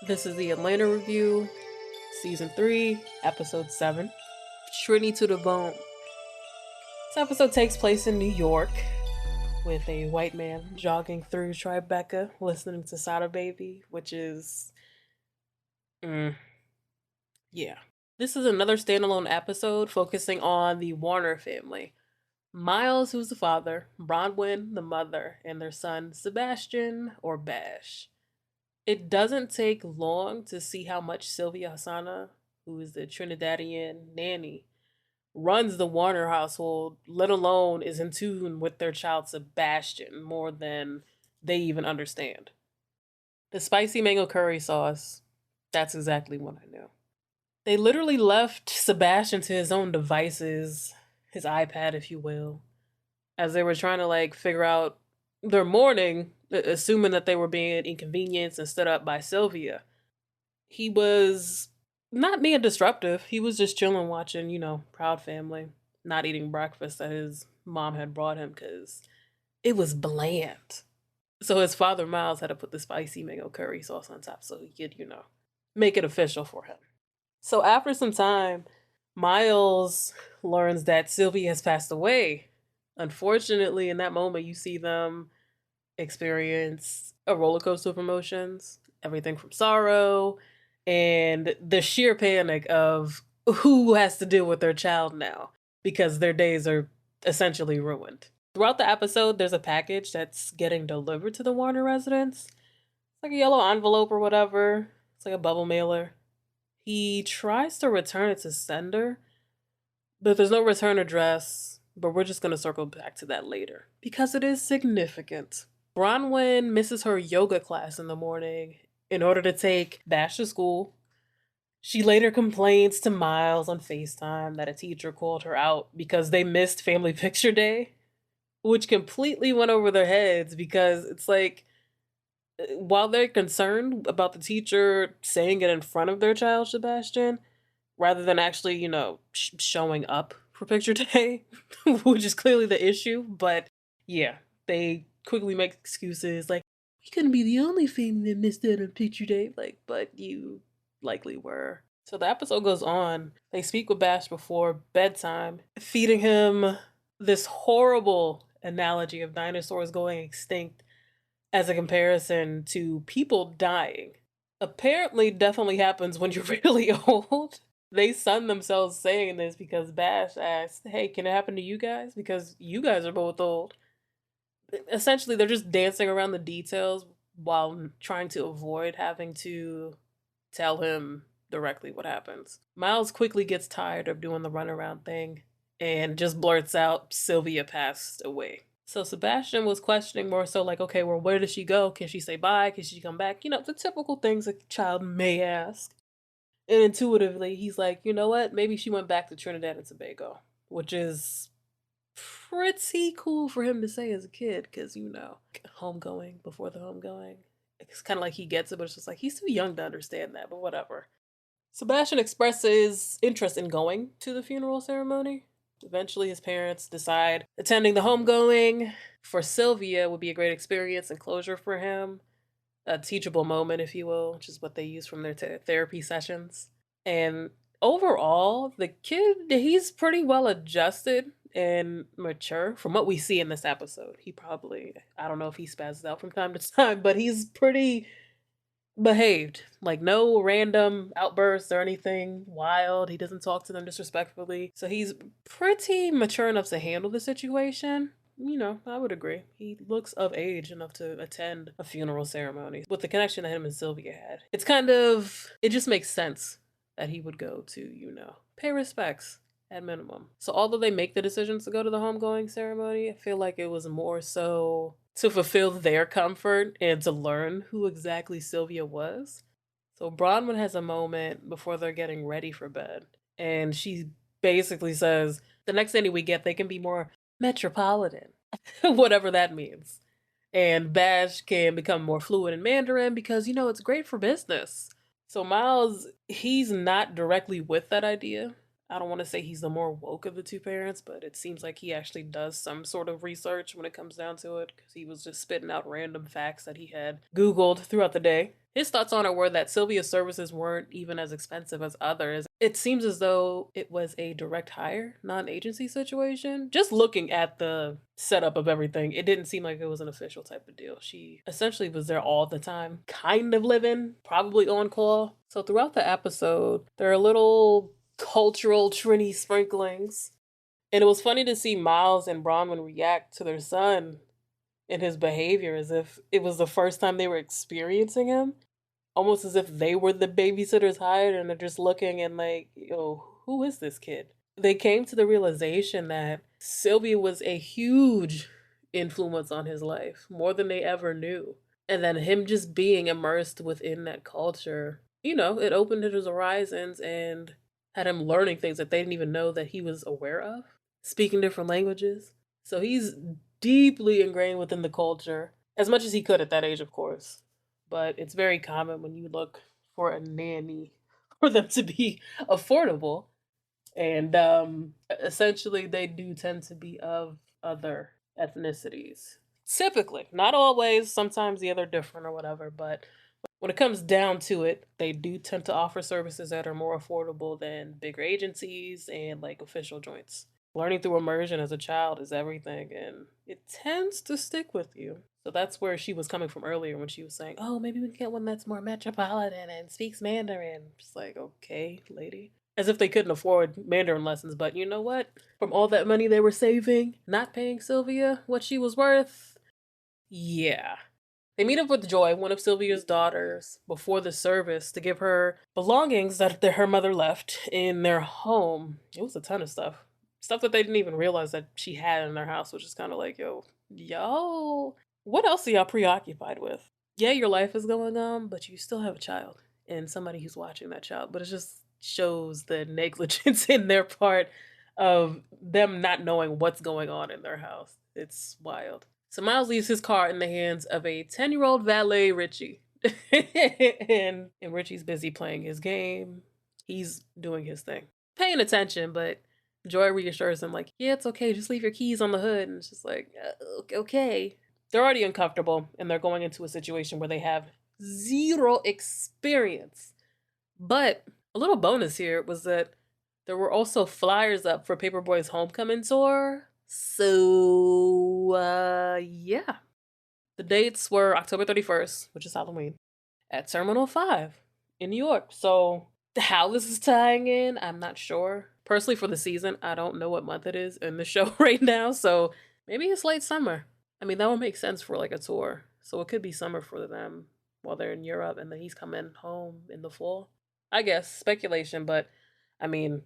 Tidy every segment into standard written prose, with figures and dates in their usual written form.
This is the Atlanta Review, Season 3, Episode 7, Trini to the Bone. This episode takes place in New York with a white man jogging through Tribeca listening to Sada Baby, which is. Yeah. This is another standalone episode focusing on the Warner family. Miles, who's the father, Bronwyn, the mother, and their son, Sebastian, or Bash. It doesn't take long to see how much Sylvia Hassana, who is the Trinidadian nanny, runs the Warner household, let alone is in tune with their child Sebastian more than they even understand. The spicy mango curry sauce, that's exactly what I knew. They literally left Sebastian to his own devices, his iPad, if you will, as they were trying to figure out their morning, assuming that they were being inconvenienced and stood up by Sylvia. He was not being disruptive. He was just chilling, watching, Proud Family, not eating breakfast that his mom had brought him because it was bland. So his father, Miles, had to put the spicy mango curry sauce on top so he could, make it official for him. So after some time, Miles learns that Sylvia has passed away. Unfortunately, in that moment, you see them experience a roller coaster of emotions, everything from sorrow and the sheer panic of who has to deal with their child now because their days are essentially ruined. Throughout the episode, there's a package that's getting delivered to the Warner residence. It's like a yellow envelope or whatever. It's like a bubble mailer. He tries to return it to sender, but there's no return address. But we're just going to circle back to that later because it is significant. Bronwyn misses her yoga class in the morning in order to take Bash to school. She later complains to Miles on FaceTime that a teacher called her out because they missed family picture day, which completely went over their heads because it's like, while they're concerned about the teacher saying it in front of their child, Sebastian, rather than actually, showing up for picture day, which is clearly the issue. But yeah, they quickly make excuses like, we couldn't be the only family that missed out on picture day. But you likely were. So the episode goes on. They speak with Bash before bedtime, feeding him this horrible analogy of dinosaurs going extinct as a comparison to people dying. Apparently, definitely happens when you're really old. They sun themselves saying this because Bash asked, hey, can it happen to you guys? Because you guys are both old. Essentially, they're just dancing around the details while trying to avoid having to tell him directly what happens. Miles quickly gets tired of doing the runaround thing and just blurts out, Sylvia passed away. So Sebastian was questioning more so like, okay, well, where does she go? Can she say bye? Can she come back? The typical things a child may ask. And intuitively, he's like, you know what? Maybe she went back to Trinidad and Tobago, which is pretty cool for him to say as a kid because, homegoing before the homegoing. It's kind of like he gets it, but it's just like he's too young to understand that, but whatever. Sebastian expresses interest in going to the funeral ceremony. Eventually, his parents decide attending the homegoing for Sylvia would be a great experience and closure for him. A teachable moment, if you will, which is what they use from their therapy sessions. And overall, the kid, he's pretty well adjusted and mature from what we see in this episode. He probably, I don't know if he spazzes out from time to time, but he's pretty behaved. Like, no random outbursts or anything wild. He doesn't talk to them disrespectfully. So he's pretty mature enough to handle the situation. I would agree. He looks of age enough to attend a funeral ceremony with the connection that him and Sylvia had. It just makes sense that he would go to, pay respects at minimum. So although they make the decisions to go to the homegoing ceremony, I feel like it was more so to fulfill their comfort and to learn who exactly Sylvia was. So Bronwyn has a moment before they're getting ready for bed, and she basically says, the next nanny we get, they can be more metropolitan, whatever that means. And Bash can become more fluent in Mandarin because, it's great for business. So Miles, he's not directly with that idea. I don't want to say he's the more woke of the two parents, but it seems like he actually does some sort of research when it comes down to it, because he was just spitting out random facts that he had Googled throughout the day. His thoughts on it were that Sylvia's services weren't even as expensive as others. It seems as though it was a direct hire, non agency situation. Just looking at the setup of everything, it didn't seem like it was an official type of deal. She essentially was there all the time, kind of living, probably on call. So throughout the episode, there are little cultural Trini sprinklings. And it was funny to see Miles and Bronwyn react to their son and his behavior as if it was the first time they were experiencing him, almost as if they were the babysitters hired and they're just looking and like, yo, who is this kid? They came to the realization that Sylvia was a huge influence on his life, more than they ever knew. And then him just being immersed within that culture, it opened his horizons and had him learning things that they didn't even know that he was aware of, speaking different languages. So he's deeply ingrained within the culture, as much as he could at that age, of course. But it's very common when you look for a nanny for them to be affordable. And essentially, they do tend to be of other ethnicities. Typically, not always, sometimes the other different or whatever, but when it comes down to it, they do tend to offer services that are more affordable than bigger agencies and like official joints. Learning through immersion as a child is everything, and it tends to stick with you. So that's where she was coming from earlier when she was saying, oh, maybe we can get one that's more metropolitan and speaks Mandarin. Just like, okay, lady. As if they couldn't afford Mandarin lessons, but you know what? From all that money they were saving, not paying Sylvia what she was worth, yeah. They meet up with Joy, one of Sylvia's daughters, before the service to give her belongings that her mother left in their home. It was a ton of stuff. Stuff that they didn't even realize that she had in their house, which is kind of like, yo, what else are y'all preoccupied with? Yeah, your life is going on, but you still have a child and somebody who's watching that child. But it just shows the negligence in their part of them not knowing what's going on in their house. It's wild. So Miles leaves his car in the hands of a 10-year-old valet, Richie. and Richie's busy playing his game. He's doing his thing. Paying attention, but Joy reassures him, like, yeah, it's okay, just leave your keys on the hood. And it's just like, okay. They're already uncomfortable, and they're going into a situation where they have zero experience. But a little bonus here was that there were also flyers up for Paperboy's homecoming tour. So, yeah. The dates were October 31st, which is Halloween, at Terminal 5 in New York. So, how this is tying in, I'm not sure. Personally, for the season, I don't know what month it is in the show right now. So, maybe it's late summer. I mean, that would make sense for like a tour. So, it could be summer for them while they're in Europe and then he's coming home in the fall. I guess, speculation, but I mean,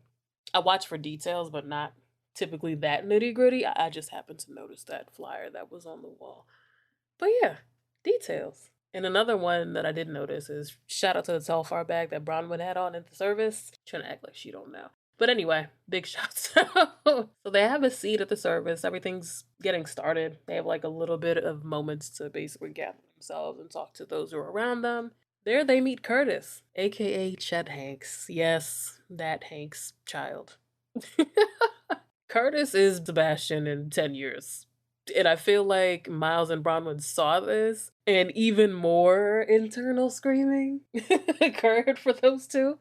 I watch for details, but not typically that nitty gritty. I just happened to notice that flyer that was on the wall. But yeah, details. And another one that I did notice is shout out to the Telfar bag that Bronwyn had on at the service. Trying to act like she don't know. But anyway, big shouts. So they have a seat at the service. Everything's getting started. They have like a little bit of moments to basically gather themselves and talk to those who are around them. There they meet Curtis, aka Chet Hanks. Yes, that Hanks child. Curtis is Sebastian in 10 years. And I feel like Miles and Bronwyn saw this and even more internal screaming occurred for those two.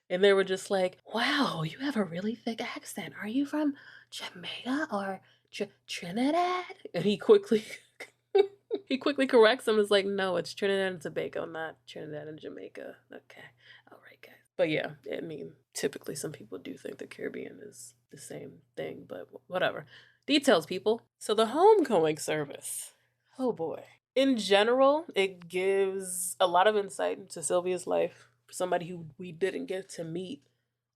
And they were just like, wow, you have a really thick accent. Are you from Jamaica or Trinidad? And he quickly he quickly corrects him and is like, no, it's Trinidad and Tobago, not Trinidad and Jamaica. Okay. All right, guys. But yeah, I mean, typically some people do think the Caribbean is the same thing, but whatever. Details, people. So the homecoming service. Oh boy. In general, it gives a lot of insight into Sylvia's life. For somebody who we didn't get to meet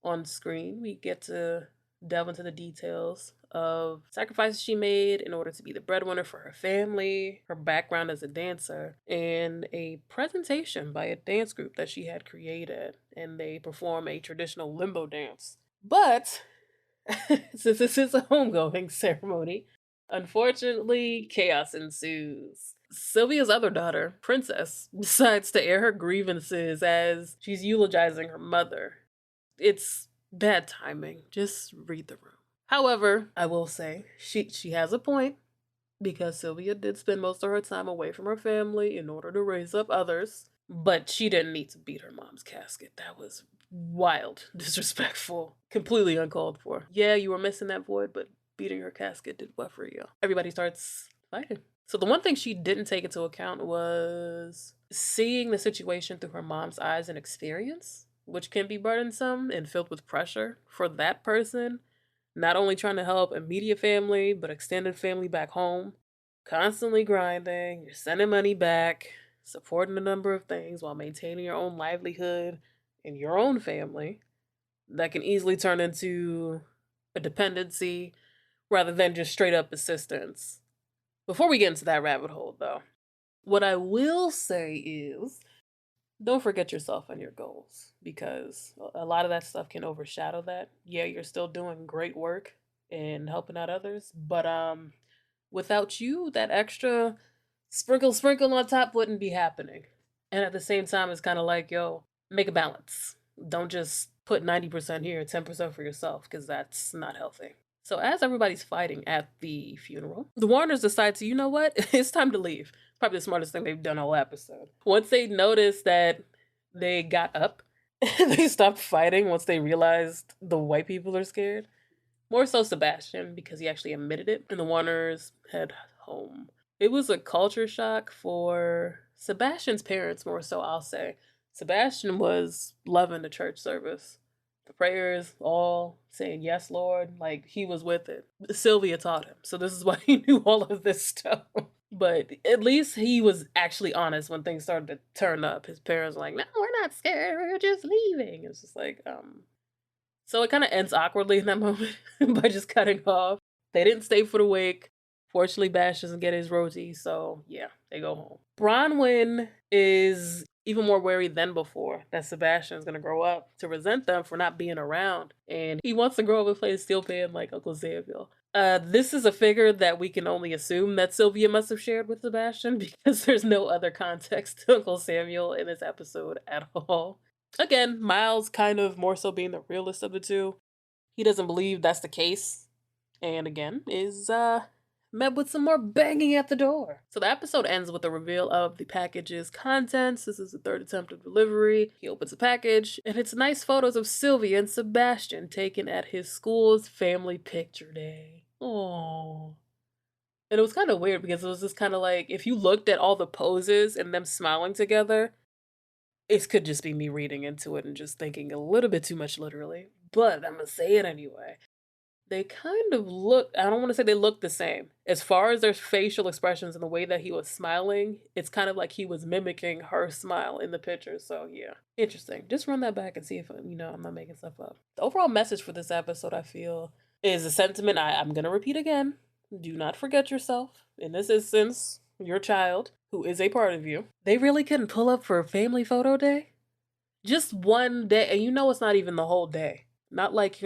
on screen, we get to delve into the details of sacrifices she made in order to be the breadwinner for her family, her background as a dancer, and a presentation by a dance group that she had created, and they perform a traditional limbo dance. But since this is a homegoing ceremony, unfortunately, chaos ensues. Sylvia's other daughter, Princess, decides to air her grievances as she's eulogizing her mother. It's Bad timing. Just read the room. However, I will say she has a point because Sylvia did spend most of her time away from her family in order to raise up others, but she didn't need to beat her mom's casket. That was wild, disrespectful, completely uncalled for. Yeah, you were missing that void, but beating her casket did what for you? Everybody starts fighting. So the one thing she didn't take into account was seeing the situation through her mom's eyes and experience, which can be burdensome and filled with pressure for that person, not only trying to help immediate family, but extended family back home. Constantly grinding, you're sending money back, supporting a number of things while maintaining your own livelihood and your own family. That can easily turn into a dependency rather than just straight up assistance. Before we get into that rabbit hole, though, what I will say is don't forget yourself and your goals because a lot of that stuff can overshadow that. Yeah, you're still doing great work and helping out others, but without you, that extra sprinkle on top wouldn't be happening. And at the same time, it's kind of like, yo, make a balance. Don't just put 90% here, 10% for yourself, because that's not healthy. So as everybody's fighting at the funeral, the Warners decide to, you know what? It's time to leave. Probably the smartest thing they've done all episode. Once they noticed that they got up, they stopped fighting once they realized the white people are scared. More so Sebastian, because he actually admitted it, and the Warners head home. It was a culture shock for Sebastian's parents, more so, I'll say. Sebastian was loving the church service. The prayers, all saying, yes, Lord, like he was with it. Sylvia taught him, so this is why he knew all of this stuff. But at least he was actually honest when things started to turn up. His parents were like, no, we're not scared, we're just leaving. It's just like, so it kind of ends awkwardly in that moment by just cutting off. They didn't stay for the wake. Fortunately, Bash doesn't get his roti, so yeah, they go home. Bronwyn is even more wary than before that Sebastian is going to grow up to resent them for not being around, and he wants to grow up and play a steel pan like Uncle Samuel. This is a figure that we can only assume that Sylvia must have shared with Sebastian because there's no other context to Uncle Samuel in this episode at all. Again, Miles kind of more so being the realist of the two. He doesn't believe that's the case. And again, is met with some more banging at the door. So the episode ends with a reveal of the package's contents. This is the third attempt of delivery. He opens the package, and it's nice photos of Sylvia and Sebastian taken at his school's family picture day. Aww. And it was kind of weird because it was just kind of like, if you looked at all the poses and them smiling together, it could just be me reading into it and just thinking a little bit too much literally, but I'm gonna say it anyway. They kind of look, I don't want to say they look the same. As far as their facial expressions and the way that he was smiling, it's kind of like he was mimicking her smile in the picture. So, yeah, interesting. Just run that back and see if, I'm not making stuff up. The overall message for this episode, I feel, is a sentiment I'm going to repeat again. Do not forget yourself. In this instance, your child, who is a part of you. They really couldn't pull up for a family photo day? Just one day, and it's not even the whole day. Not like,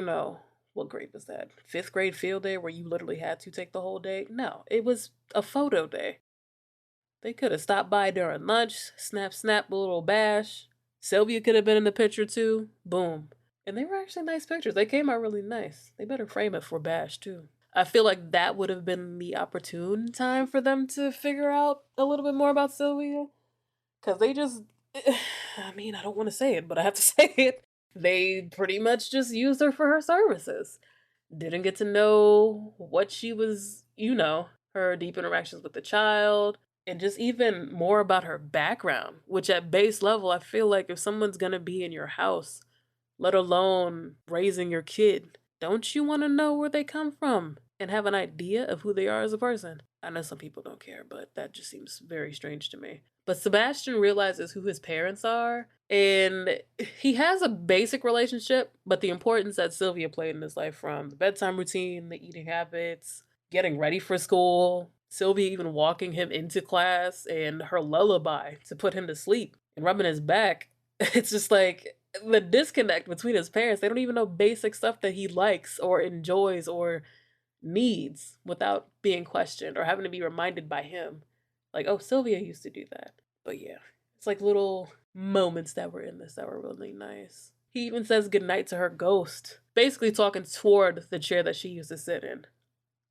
what grade was that? 5th grade field day where you literally had to take the whole day? No, it was a photo day. They could have stopped by during lunch, snap, a little bash. Sylvia could have been in the picture too. Boom. And they were actually nice pictures. They came out really nice. They better frame it for bash too. I feel like that would have been the opportune time for them to figure out a little bit more about Sylvia. Because they just, I don't want to say it, but I have to say it. They pretty much just used her for her services. Didn't get to know what she was, her deep interactions with the child, and just even more about her background, which at base level, I feel like if someone's going to be in your house, let alone raising your kid, don't you want to know where they come from and have an idea of who they are as a person? I know some people don't care, but that just seems very strange to me. But Sebastian realizes who his parents are, and he has a basic relationship, but the importance that Sylvia played in his life, from the bedtime routine, the eating habits, getting ready for school, Sylvia even walking him into class, and her lullaby to put him to sleep and rubbing his back. It's just like the disconnect between his parents. They don't even know basic stuff that he likes or enjoys or needs without being questioned or having to be reminded by him. Like, oh, Sylvia used to do that. But yeah, it's like little moments that were in this that were really nice. He even says goodnight to her ghost, basically talking toward the chair that she used to sit in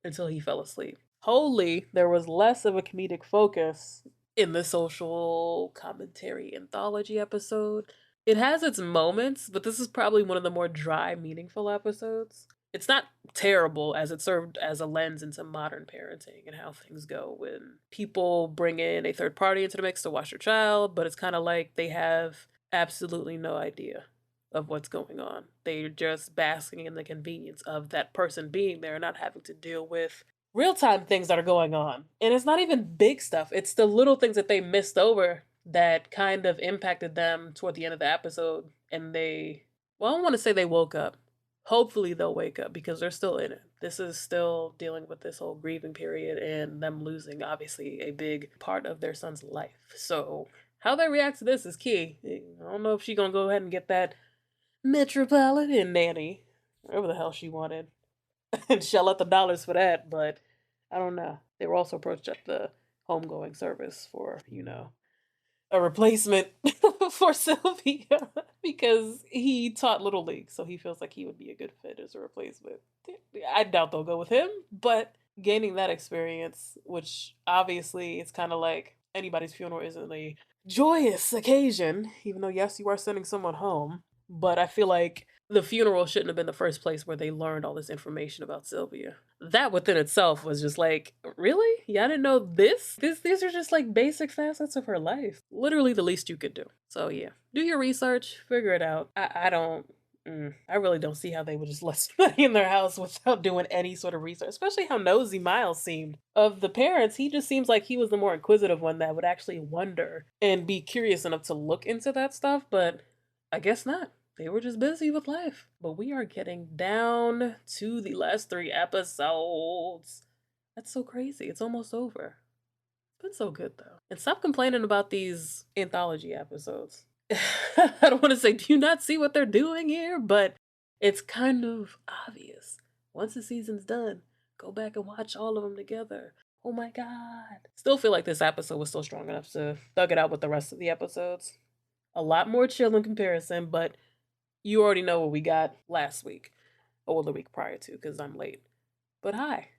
until he fell asleep. Wholly, there was less of a comedic focus in the social commentary anthology episode. It has its moments, but this is probably one of the more dry, meaningful episodes. It's not terrible, as it served as a lens into modern parenting and how things go when people bring in a third party into the mix to watch their child, but it's kind of like they have absolutely no idea of what's going on. They're just basking in the convenience of that person being there and not having to deal with real time things that are going on. And it's not even big stuff, it's the little things that they missed over that kind of impacted them toward the end of the episode. And well, I don't want to say they woke up. Hopefully, they'll wake up because they're still in it. This is still dealing with this whole grieving period and them losing, obviously, a big part of their son's life. So, how they react to this is key. I don't know if she's gonna go ahead and get that Metropolitan Nanny, whatever the hell she wanted, and shell out the dollars for that. But I don't know. They were also approached at the homegoing service for, a replacement for Sylvia because he taught Little League, so he feels like he would be a good fit as a replacement. I doubt they'll go with him, but gaining that experience, which obviously it's kind of like anybody's funeral isn't a joyous occasion, even though, yes, you are sending someone home. But I feel like the funeral shouldn't have been the first place where they learned all this information about Sylvia. That within itself was just like, really? Yeah, I didn't know this? These are just like basic facets of her life. Literally the least you could do. So yeah, do your research, figure it out. I don't. I really don't see how they would just let somebody in their house without doing any sort of research, especially how nosy Miles seemed. Of the parents, he just seems like he was the more inquisitive one that would actually wonder and be curious enough to look into that stuff, but I guess not. They were just busy with life. But we are getting down to the last 3 episodes. That's so crazy. It's almost over. It's been so good though. And stop complaining about these anthology episodes. I don't want to say, do you not see what they're doing here? But it's kind of obvious. Once the season's done, go back and watch all of them together. Oh my god. Still feel like this episode was still strong enough to thug it out with the rest of the episodes. A lot more chill in comparison, but you already know what we got last week, or the week prior to, because I'm late. But hi.